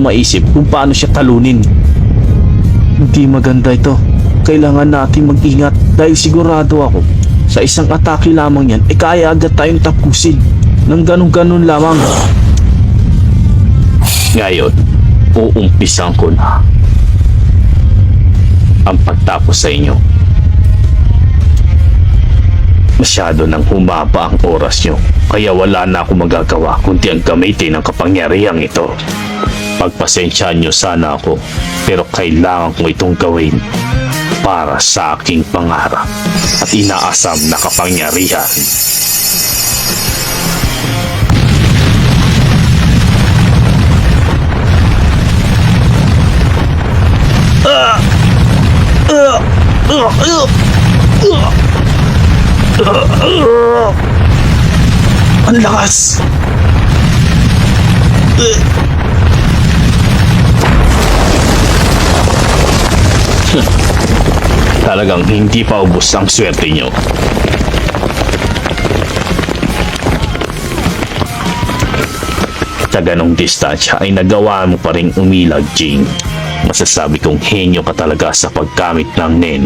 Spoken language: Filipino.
maisip kung paano siya talunin. Hindi maganda ito. Kailangan natin mag-ingat dahil sigurado ako sa isang atake lamang yan kaya agad tayong tapusin ng ganun-ganun lamang. Ngayon, uumpisan ko na ang pagtapos sa inyo. Masyado nang humaba ang oras nyo, kaya wala na akong magagawa kundi ang gamitin ang kapangyarihang ito. Pagpasensyaan nyo sana ako, pero kailangan ko itong gawin para sa aking pangarap at inaasam na kapangyarihan. Ang lakas! Talagang hindi pa ubos ang swerte nyo. Sa ganong distansya ay nagawa mo pa rin umilag, Jing. Masasabi kong henyo ka talaga sa paggamit ng Nen.